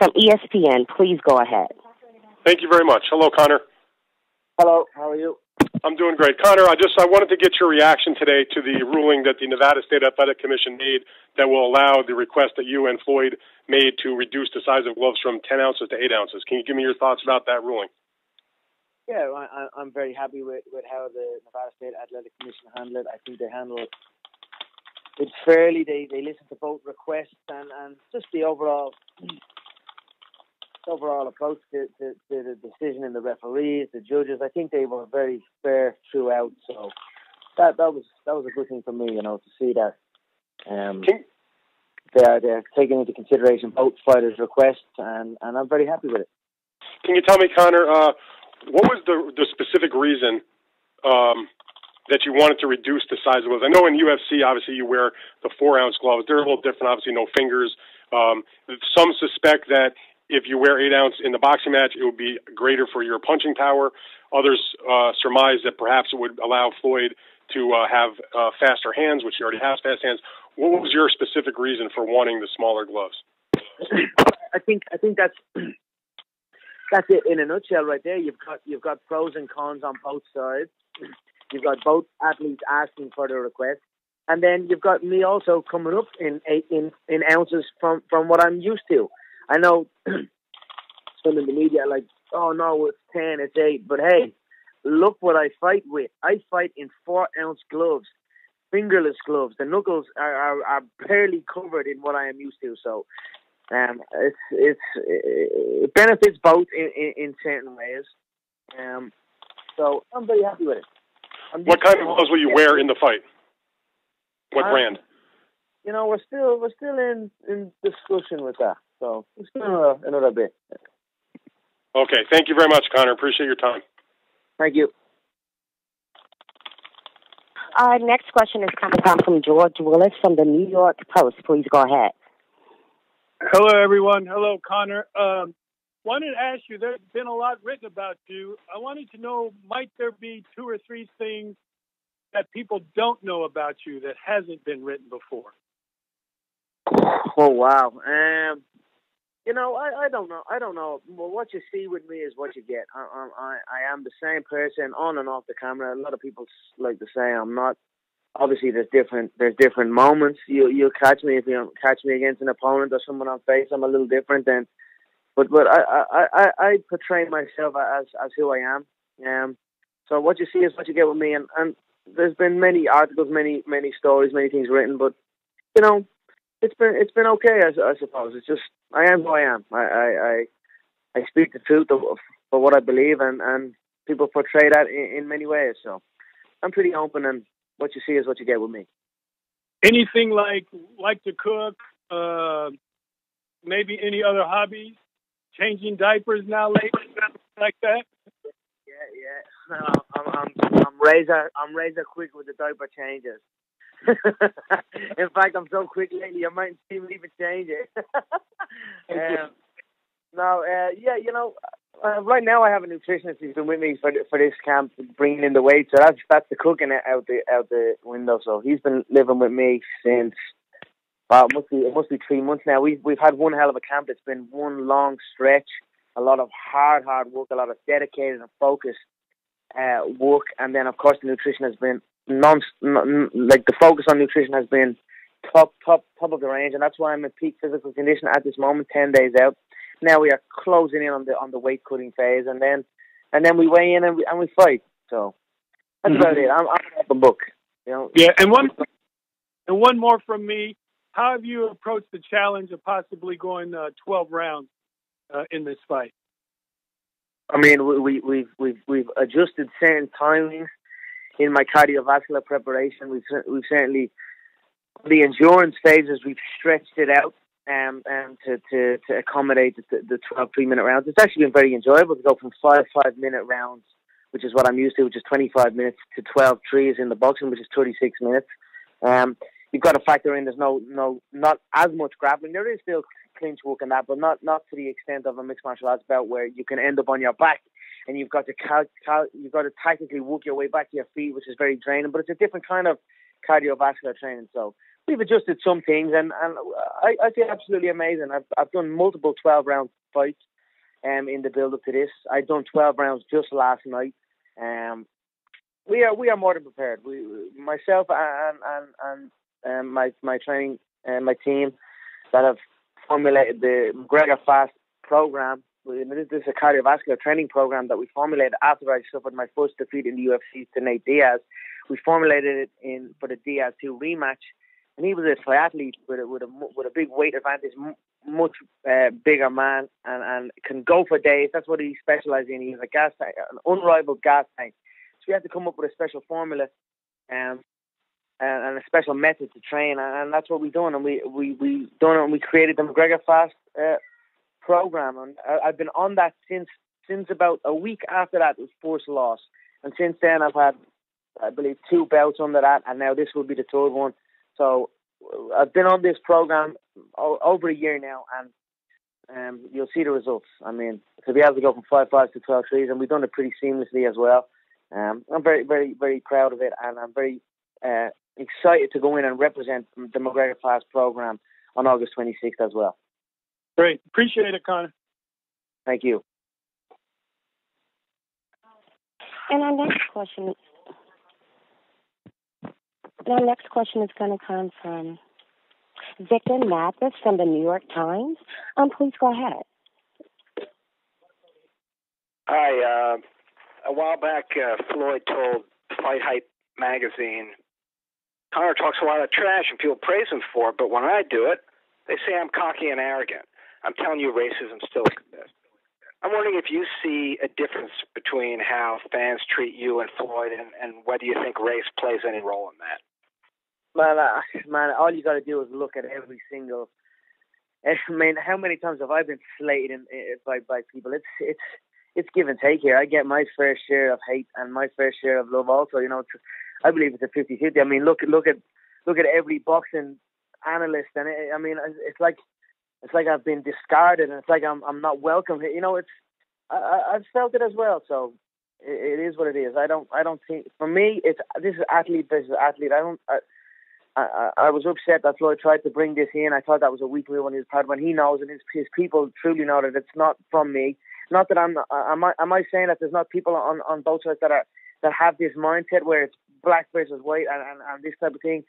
from ESPN. Please go ahead. Thank you very much. Hello, Conor. Hello, how are you? I'm doing great. Conor, I wanted to get your reaction today to the ruling that the Nevada State Athletic Commission made that will allow the request that you and Floyd made to reduce the size of gloves from 10 ounces to 8 ounces. Can you give me your thoughts about that ruling? Yeah, I'm very happy with how the Nevada State Athletic Commission handled it. I think they handled it fairly. They listened to both requests and just the overall approach to the decision and the referees, the judges. I think they were very fair throughout. So that was a good thing for me, to see that they're taking into consideration both fighters' requests, and I'm very happy with it. Can you tell me, Conor, what was the specific reason that you wanted to reduce the size of gloves? I know in UFC, obviously, you wear the 4-ounce gloves. They're a little different, obviously, no fingers. Some suspect that if you wear 8 ounce in the boxing match, it would be greater for your punching power. Others surmise that perhaps it would allow Floyd to have faster hands, which he already has fast hands. What was your specific reason for wanting the smaller gloves? I think that's it in a nutshell right there. You've got pros and cons on both sides. You've got both athletes asking for the request, and then you've got me also coming up in ounces from what I'm used to. I know some in the media are like, oh no, it's 10, it's 8, but hey, look what I fight with. I fight in 4-ounce gloves, fingerless gloves. The knuckles are barely covered in what I am used to. So it benefits both in certain ways. So I'm very happy with it. What kind of gloves will you wear in the fight? What brand? We're still in discussion with that. So it's still another bit. Okay, thank you very much, Conor. Appreciate your time. Thank you. Our next question is coming from George Willis from the New York Post. Please go ahead. Hello, everyone. Hello, Conor. Wanted to ask you, there's been a lot written about you. I wanted to know, might there be 2 or 3 things that people don't know about you that hasn't been written before? Oh, wow. I don't know. I don't know. Well, what you see with me is what you get. I am the same person on and off the camera. A lot of people like to say I'm not. Obviously, there's different moments. You'll catch me if you catch me against an opponent or someone on face. I'm a little different then. But I portray myself as who I am. So what you see is what you get with me. And there's been many articles, many stories, many things written. But it's been okay, I suppose. It's just I am who I am. I speak the truth for what I believe, and people portray that in many ways. So I'm pretty open, and what you see is what you get with me. Anything like to cook? Maybe any other hobbies? Changing diapers now lately, like that? Yeah. I'm razor quick with the diaper changes. In fact, I'm so quick lately, I might see me even change it. Right now I have a nutritionist who's been with me for this camp, bringing in the weight. So that's the cooking out the window. So he's been living with me since it must be 3 months now. We've had one hell of a camp. It's been one long stretch, a lot of hard work, a lot of dedicated and focused work, and then of course the nutrition has been the focus on nutrition has been top of the range, and that's why I'm in peak physical condition at this moment, 10 days out. Now we are closing in on the weight cutting phase, and then we weigh in and we fight. So that's about it. I'm an open book, Yeah, and one more from me. How have you approached the challenge of possibly going 12 rounds in this fight? I mean, we've adjusted certain timings in my cardiovascular preparation. We've certainly, the endurance phases, we've stretched it out to accommodate the 12 3-minute rounds. It's actually been very enjoyable to go from 5 5-minute rounds, which is what I'm used to, which is 25 minutes, to 12 threes in the boxing, which is 36 minutes. You've got to factor in there's not as much grappling. There is still clinch work and that, but not to the extent of a mixed martial arts bout where you can end up on your back and you've got to tactically work your way back to your feet, which is very draining. But it's a different kind of cardiovascular training. So we've adjusted some things, and I feel absolutely amazing. I've done multiple 12-round fights in the build up to this. I've done 12 rounds just last night. We are more than prepared. Myself and my training and my team that have formulated the McGregor Fast program. This is a cardiovascular training program that we formulated after I suffered my first defeat in the UFC to Nate Diaz. We formulated it for the Diaz 2 rematch, and he was a triathlete with a big weight advantage, much bigger man, and can go for days. That's what he specializes in. He's a gas tank, an unrivaled gas tank. So we had to come up with a special formula and a special method to train, and that's what we've done. And we done it, and we created the McGregor Fast program. And I've been on that since about a week after that. It was first loss, and since then I've had, I believe, 2 belts under that, and now this will be the 3rd one. So I've been on this program over a year now, and you'll see the results. I mean, to be able to go from 5-5s to 12-3s, and we've done it pretty seamlessly as well. I'm very, very, very proud of it, and I'm very excited to go in and represent the McGregor Fast program on August 26th as well. Great. Appreciate it, Conor. Thank you. And our next question is going to come from Victor Mathis from the New York Times. Please go ahead. Hi. A while back, Floyd told Fight Hype magazine, Conor talks a lot of trash and people praise him for it, but when I do it, they say I'm cocky and arrogant. I'm telling you, racism still exists. I'm wondering if you see a difference between how fans treat you and Floyd, and whether you think race plays any role in that. Man, all you got to do is look at every single. I mean, how many times have I been slated by people? It's give and take here. I get my fair share of hate and my fair share of love also. You know, I believe it's a 50-50. I mean, look at every boxing analyst, and it's like I've been discarded, and it's like I'm not welcome. You know, I've felt it as well. So it is what it is. I don't think, for me, this is athlete versus athlete. I was upset that Floyd tried to bring this in. I thought that was a weak move on his part, when he knows and his people truly know that it's not from me. Not that am I saying that there's not people on both sides that have this mindset where it's black versus white and this type of thing,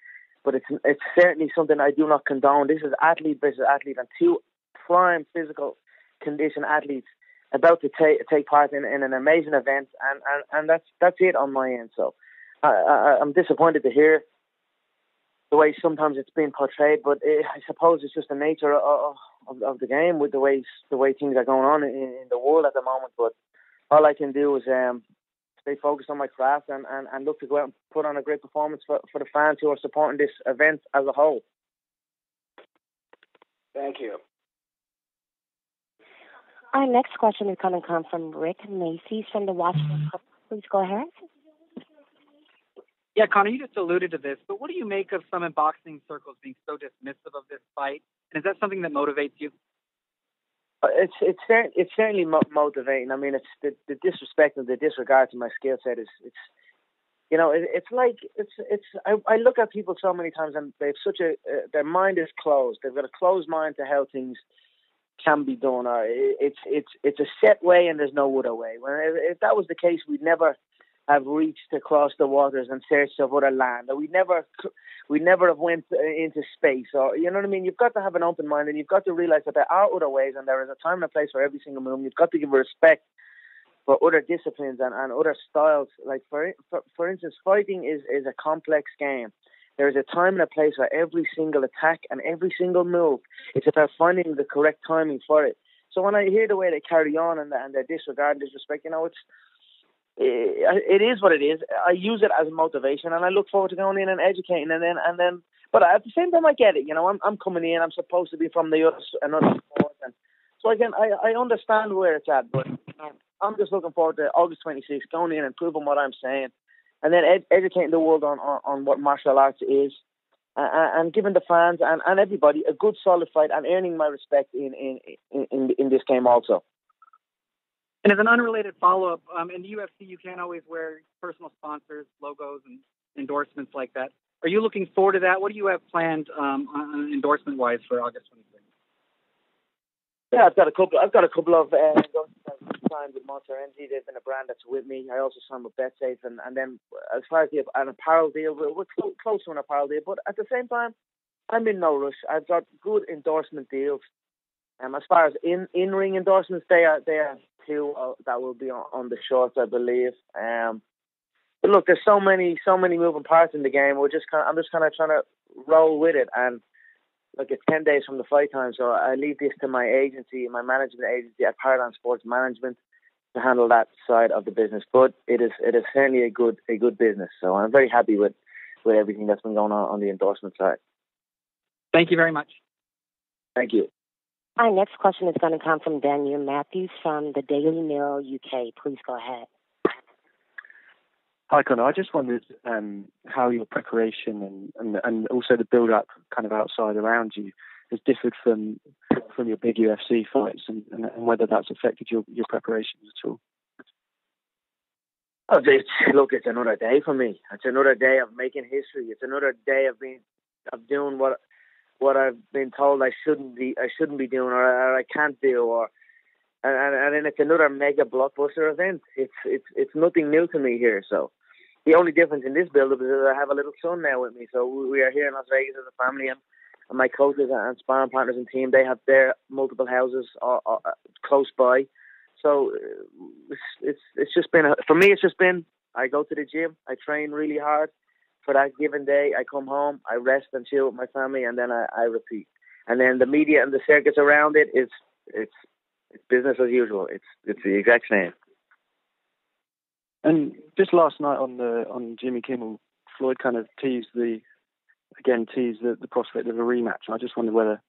but it's certainly something I do not condone. This is athlete versus athlete, and 2 prime physical condition athletes about to take part in an amazing event, and that's it on my end. So I'm disappointed to hear the way sometimes it's been portrayed, but I suppose it's just the nature of the game with the way things are going on in the world at the moment. But all I can do is stay focused on my craft and look to go out and put on a great performance for the fans who are supporting this event as a whole. Thank you. Our next question is going to come from Rick Macy from the Washington Post. Please go ahead. Yeah, Conor, you just alluded to this, but what do you make of some in boxing circles being so dismissive of this fight? And is that something that motivates you? It's certainly motivating. I mean, it's the disrespect and the disregard to my skill set is I look at people so many times, and they've their mind is closed. They've got a closed mind to how things can be done, or it's a set way and there's no other way. Well, if that was the case, we'd never have reached across the waters and searched of other land, or we never have went into space, or you know what I mean. You've got to have an open mind, and you've got to realize that there are other ways, and there is a time and a place for every single move. You've got to give respect for other disciplines and other styles. Like for instance, fighting is a complex game. There is a time and a place for every single attack and every single move. It's about finding the correct timing for it. So when I hear the way they carry on and their disregard and disrespect, it is what it is. I use it as motivation, and I look forward to going in and educating, and then. But at the same time, I get it. I'm coming in. I'm supposed to be from another sport, and so again, I understand where it's at. But I'm just looking forward to August 26th, going in and proving what I'm saying, and then educating the world on what martial arts is, and giving the fans and everybody a good, solid fight, and earning my respect in this game also. And as an unrelated follow-up, in the UFC, you can't always wear personal sponsors, logos, and endorsements like that. Are you looking forward to that? What do you have planned endorsement-wise for August 26th? Yeah, I've got a couple of endorsements I've signed with Monster Energy. They've been a brand that's with me. I also signed with BetSafe, and then as far as an apparel deal, we're close to an apparel deal. But at the same time, I'm in no rush. I've got good endorsement deals. As far as in-ring endorsements, they are two that will be on the shorts, I believe. But look, there's so many moving parts in the game. I'm just kind of trying to roll with it. And look, it's 10 days from the fight time, so I leave this to my agency, my management agency at Paradigm Sports Management, to handle that side of the business. But it is certainly a good business. So I'm very happy with everything that's been going on the endorsement side. Thank you very much. Thank you. Our next question is going to come from Daniel Matthews from the Daily Mail UK. Please go ahead. Hi, Conor. I just wondered how your preparation and also the build-up kind of outside around you has differed from your big UFC fights and whether that's affected your preparations at all. Oh, it's another day for me. It's another day of making history. It's another day of doing what I've been told I shouldn't be doing or I can't do, and then it's another mega blockbuster event. It's nothing new to me here. So the only difference in this build-up is that I have a little son now with me. So we are here in Las Vegas as a family, and my coaches and sparring partners and team, they have their multiple houses close by. So it's just been for me. It's just been I go to the gym, I train really hard for that given day. I come home, I rest and chill with my family, and then I repeat. And then the media and the circus around it is it's business as usual. It's the exact same. And just last night on Jimmy Kimmel, Floyd kind of teased the prospect of a rematch. I just wonder whether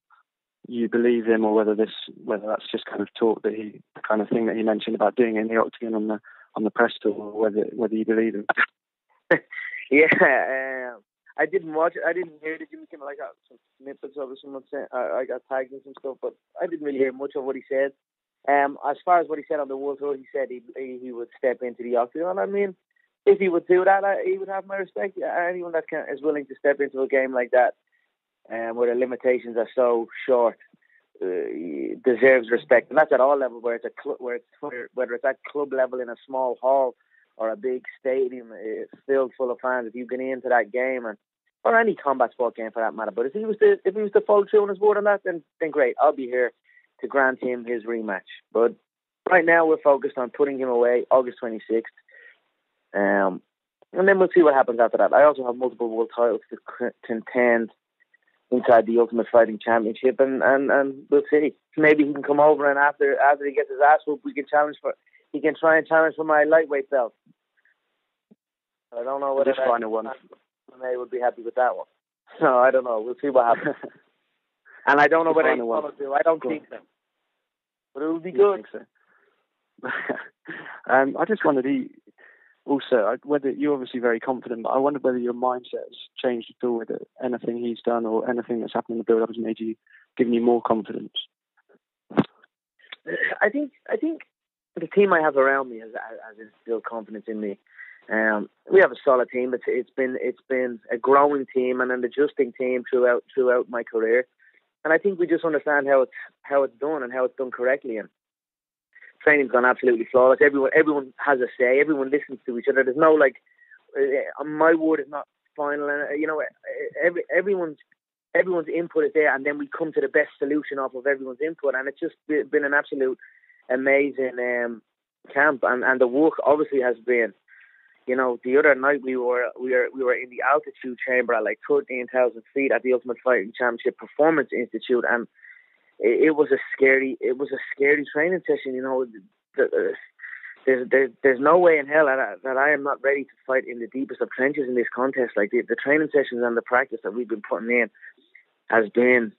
you believe him or whether that's just kind of talk that the kind of thing that he mentioned about doing in the octagon on the press tour, or whether you believe him. Yeah, I didn't watch it. I didn't hear the Jimmy Kimmel. I got some snippets of it. Someone said I got tagged in some stuff, but I didn't really hear much of what he said. As far as what he said on the World Tour, he said he would step into the octagon. I mean, if he would do that, he would have my respect. Anyone that is willing to step into a game like that, where the limitations are so short, deserves respect, and that's at all levels. Whether it's at club level in a small hall or a big stadium filled full of fans, if you get into that game, or any combat sport game for that matter. But if he was to follow through on his word on that, then great. I'll be here to grant him his rematch. But right now we're focused on putting him away August 26th. And then we'll see what happens after that. I also have multiple world titles to contend inside the Ultimate Fighting Championship, and we'll see. Maybe he can come over, and after he gets his ass whooped, he can try and challenge for my lightweight belt. I don't know whether that final one May would be happy with that one. No, I don't know. We'll see what happens. And I don't know whether he's going to do. I don't think so. But it would be good. I think so. I just wondered, whether you're obviously very confident, but I wondered whether your mindset has changed at all with anything he's done or anything that's happened in the build-up has given you more confidence. I think the team I have around me has instilled confidence in me. We have a solid team. It's been a growing team and an adjusting team throughout my career, and I think we just understand how it's done and how it's done correctly. And training's gone absolutely flawless. Everyone has a say. Everyone listens to each other. There's no my word is not final. And everyone's input is there, and then we come to the best solution off of everyone's input. And it's just been an absolute amazing camp, and the work obviously has been. The other night we were in the altitude chamber at like 13,000 feet at the Ultimate Fighting Championship Performance Institute, and it was a scary training session. There's no way in hell that I am not ready to fight in the deepest of trenches in this contest. Like the training sessions and the practice that we've been putting in has been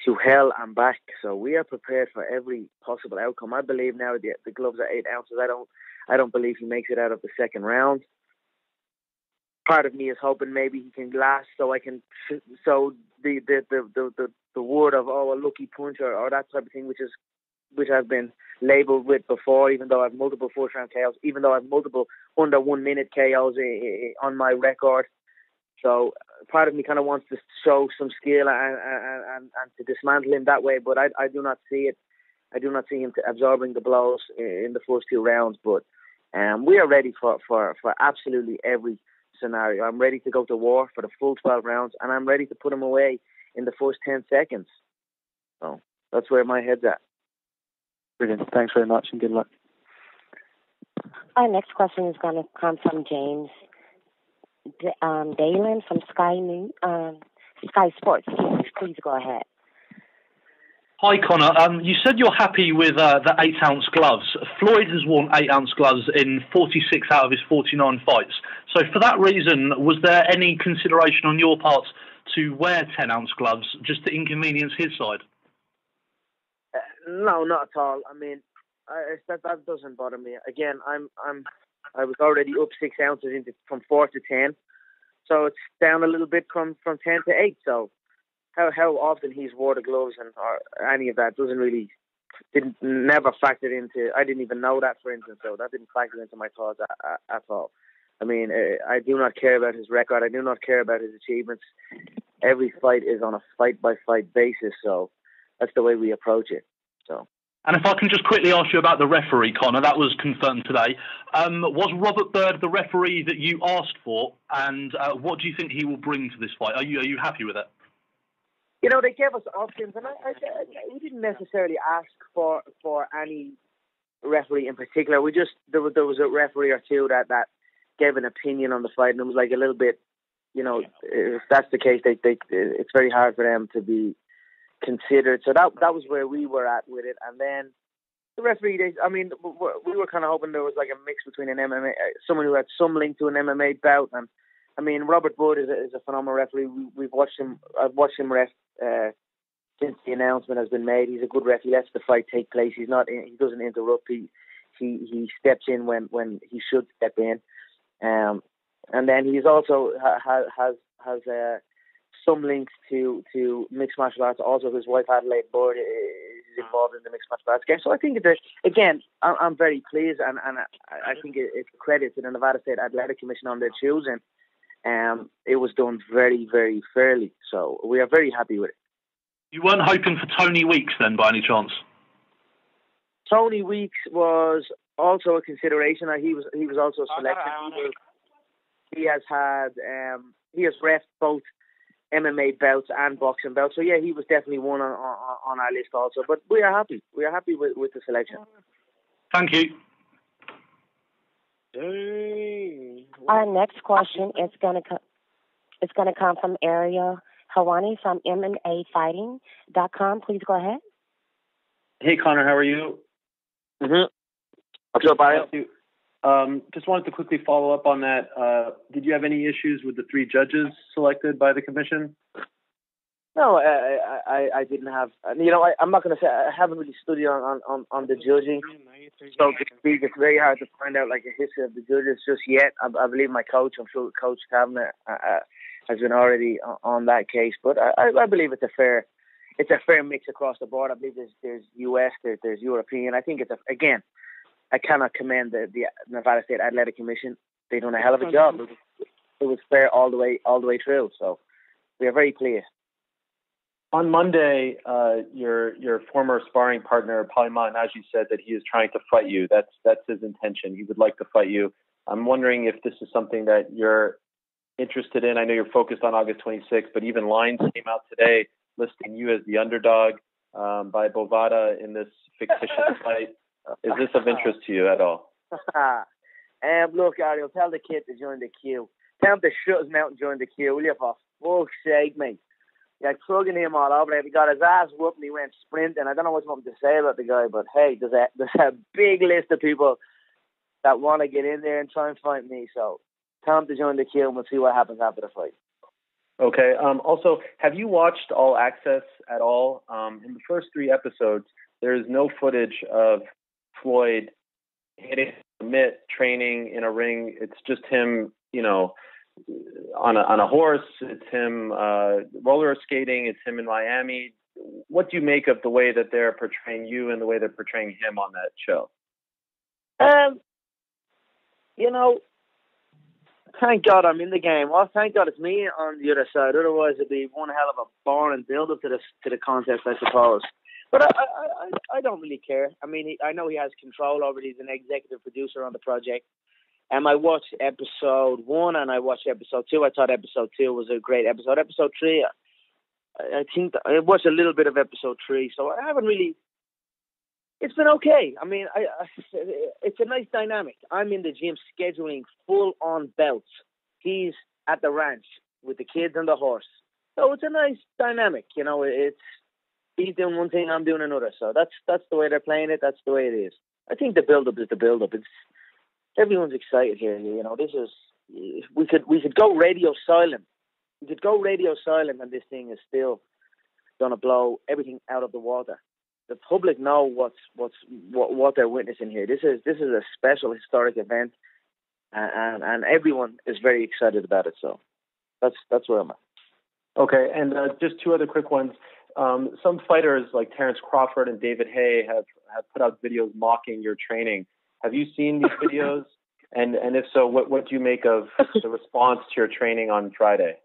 to hell and back. So we are prepared for every possible outcome. I believe now the gloves are 8 ounces. I don't believe he makes it out of the second round. Part of me is hoping maybe he can last, so the word of a lucky punch or that type of thing, which I've been labelled with before, even though I have multiple first round KOs, even though I have multiple under 1 minute KOs on my record. So part of me kind of wants to show some skill and to dismantle him that way, but I do not see it. I do not see him absorbing the blows in the first 2 rounds, but we are ready for absolutely every scenario. I'm ready to go to war for the full 12 rounds, and I'm ready to put him away in the first 10 seconds. So that's where my head's at. Brilliant. Thanks very much, and good luck. Our next question is going to come from James Dalen from Sky Sports. Please go ahead. Hi, Conor. You said you're happy with the 8-ounce gloves. Floyd has worn 8-ounce gloves in 46 out of his 49 fights. So for that reason, was there any consideration on your part to wear 10-ounce gloves just to inconvenience his side? No, not at all. I mean, that doesn't bother me. Again, I was already up 6 ounces from 4 to 10, so it's down a little bit from 10 to 8. So how often he's wore the gloves or any of that never factored into. I didn't even know that, for instance, so that didn't factor into my thoughts at all. I mean, I do not care about his record. I do not care about his achievements. Every fight is on a fight-by-fight basis, so that's the way we approach it. So. And if I can just quickly ask you about the referee, Conor, that was confirmed today. Was Robert Byrd the referee that you asked for, and what do you think he will bring to this fight? Are you happy with it? You know, they gave us options, and we didn't necessarily ask for any referee in particular. We just there was a referee or two that gave an opinion on the fight, and it was like a little bit, you know, if that's the case, it's very hard for them to be considered. So that was where we were at with it. And then the referee, we were kind of hoping there was like a mix between an MMA, someone who had some link to an MMA bout. And I mean, Robert Byrd is a phenomenal referee. We've watched him. I've watched him ref since the announcement has been made. He's a good ref. He lets the fight take place. He doesn't interrupt. He steps in when he should step in. And then he's also has some links to mixed martial arts. Also, his wife Adelaide Byrd is involved in the mixed martial arts game. So I think I'm very pleased, and I think it's a credit to the Nevada State Athletic Commission on their choosing. It was done very, very fairly. So we are very happy with it. You weren't hoping for Tony Weeks then, by any chance? Tony Weeks was also a consideration. He was also selected. He has reffed both MMA bouts and boxing bouts. So yeah, he was definitely one on our list also. But we are happy. We are happy with the selection. Thank you. Our next question is going to come from Ariel Hawani from MMAfighting.com. Please go ahead. Hey, Conor, how are you? Mm-hmm. What's up, Ariel? Just wanted to quickly follow up on that. Did you have any issues with the 3 judges selected by the commission? No, I didn't have. You know, I'm not going to say I haven't really studied on the judging, so to speak, it's very hard to find out like a history of the judges just yet. I believe my coach, I'm sure Coach Kavanagh, has been already on that case, but I believe it's a fair mix across the board. I believe there's US, there's European. I think again. I cannot commend the Nevada State Athletic Commission. They've done a hell of a job. It was fair all the way through. So we are very pleased. On Monday, your former sparring partner Paulie Malignaggi said that he is trying to fight you. That's his intention. He would like to fight you. I'm wondering if this is something that you're interested in. I know you're focused on August 26th, but even lines came out today listing you as the underdog by Bovada in this fictitious fight. Is this of interest to you at all? Look, Ariel, tell the kid to join the queue. Tell him to shut his mouth and join the queue, will you, for fuck's sake, mate? You're trugging him all over there. He got his ass whooped and he went sprinting. I don't know what's something to say about the guy, but hey, there's a big list of people that want to get in there and try and fight me. So tell him to join the queue and we'll see what happens after the fight. Okay. Also, have you watched All Access at all? In the first 3 episodes, there is no footage of Floyd hitting a mitt, training in a ring. It's just him, you know, on a horse. It's him roller skating. It's him in Miami. What do you make of the way that they're portraying you and the way they're portraying him on that show? You know, Thank God I'm in the game. Well, thank God it's me on the other side. Otherwise, it'd be one hell of a boring build-up to the contest, I suppose. But I don't really care. I mean, I know he has control over it. He's an executive producer on the project. I watched episode 1 and I watched episode 2. I thought episode 2 was a great episode. Episode 3, I think I watched a little bit of episode 3, so I haven't really. It's been okay. I mean, it's a nice dynamic. I'm in the gym scheduling full-on belts. He's at the ranch with the kids and the horse. So it's a nice dynamic. You know, he's doing one thing, I'm doing another. So that's the way they're playing it. That's the way it is. I think the build-up is the build-up. Everyone's excited here. You know, this is we could go radio silent. We could go radio silent, and this thing is still going to blow everything out of the water. The public know what they're witnessing here. This is a special historic event, and everyone is very excited about it. So that's where I'm at. Okay, and just 2 other quick ones. Some fighters like Terrence Crawford and David Haye have put out videos mocking your training. Have you seen these videos? And if so, what do you make of the response to your training on Friday?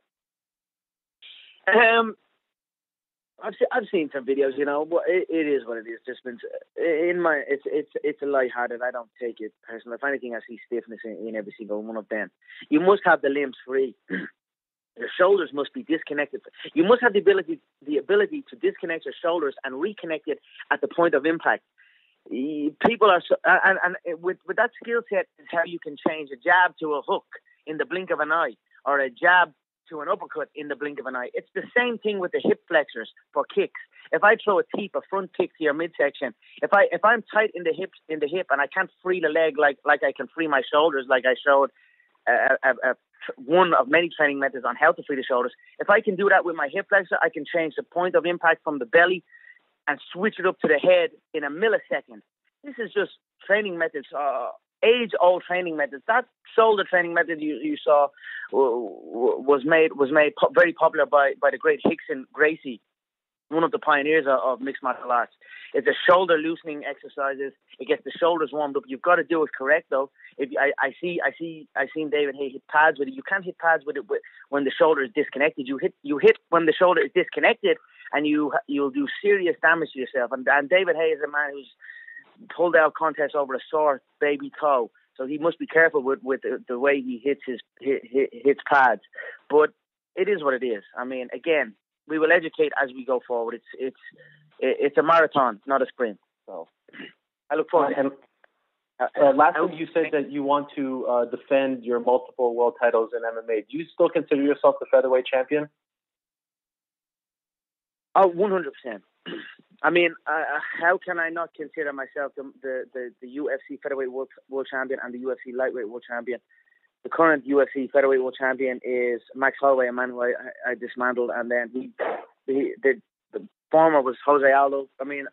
I've seen some videos. You know, it is what it is. Just been it's a lighthearted. I don't take it personally. If anything, I see stiffness in every single one of them. You must have the limbs free. Your shoulders must be disconnected. You must have the ability to disconnect your shoulders and reconnect it at the point of impact. People are and with that skill set is how you can change a jab to a hook in the blink of an eye, or a jab to an uppercut in the blink of an eye. It's the same thing with the hip flexors for kicks. If I throw a front kick to your midsection, if I'm tight in the hip and I can't free the leg like I can free my shoulders, like I showed one of many training methods on how to free the shoulders. If I can do that with my hip flexor, I can change the point of impact from the belly and switch it up to the head in a millisecond. This is just training methods, age-old training methods. That shoulder training method you saw was made very popular by the great Hickson Gracie, one of the pioneers of mixed martial arts. It's a shoulder loosening exercises. It gets the shoulders warmed up. You've got to do it correct though. I seen David Haye hit pads with it. You can't hit pads with it when the shoulder is disconnected. You hit when the shoulder is disconnected, and you'll do serious damage to yourself. And David Haye is a man who's pulled out contests over a sore baby toe, so he must be careful with the way he hits pads. But it is what it is. I mean, again, we will educate as we go forward. It's a marathon, not a sprint. So I look forward. Lastly, you said that you want to defend your multiple world titles in MMA. Do you still consider yourself the featherweight champion? Oh, 100%. I mean, how can I not consider myself the UFC featherweight world champion and the UFC lightweight world champion? The current UFC featherweight world champion is Max Holloway, a man who I dismantled, and then the former was Jose Aldo. I mean,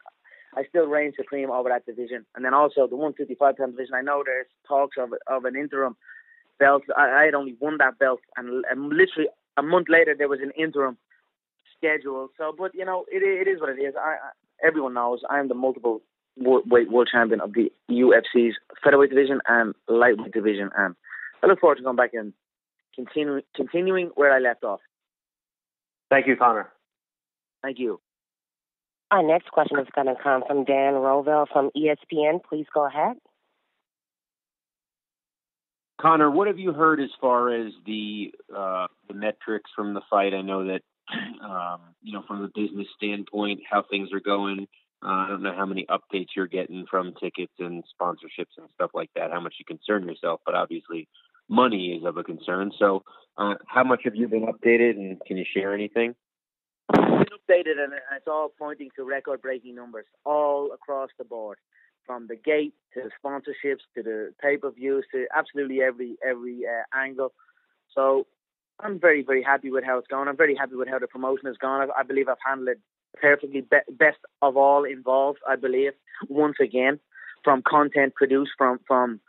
I still reign supreme over that division. And then also the 155-pound division, I know there's talks of an interim belt. I had only won that belt, and literally a month later there was an interim schedule. So, but you know, it is what it is. Everyone knows I am the multiple weight world champion of the UFC's featherweight division and lightweight division, and I look forward to going back and continuing where I left off. Thank you, Conor. Thank you. Our next question is going to come from Dan Rovell from ESPN. Please go ahead. Conor, what have you heard as far as the metrics from the fight? I know that, from the business standpoint, how things are going. I don't know how many updates you're getting from tickets and sponsorships and stuff like that, how much you concern yourself, but obviously money is of a concern. So how much have you been updated, and can you share anything? I've been updated, and it's all pointing to record-breaking numbers all across the board, from the gate to the sponsorships to the pay-per-views to absolutely every angle. So I'm very, very happy with how it's going. I'm very happy with how the promotion has gone. I believe I've handled it perfectly, best of all involved, I believe, once again, from content produced, from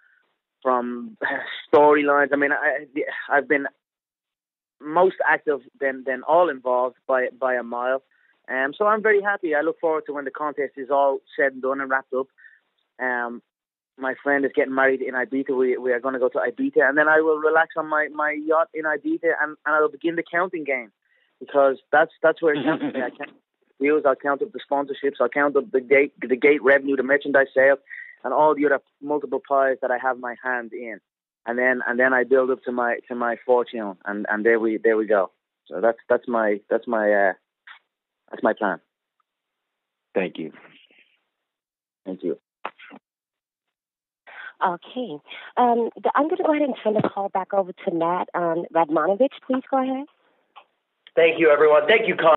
storylines. I mean, I've been most active than all involved by a mile. So I'm very happy. I look forward to when the contest is all said and done and wrapped up. my friend is getting married in Ibiza. We are going to go to Ibiza, and then I will relax on my yacht in Ibiza, and I will begin the counting game, because that's where it counts. I count views, I'll count up the sponsorships, I'll count up the gate revenue, the merchandise sales, and all the other multiple pies that I have my hand in, and then I build up to my fortune, and there we go. So that's my plan. Thank you. Thank you. Okay. I'm going to go ahead and turn the call back over to Matt Radmanovich. Please go ahead. Thank you, everyone. Thank you, Conor.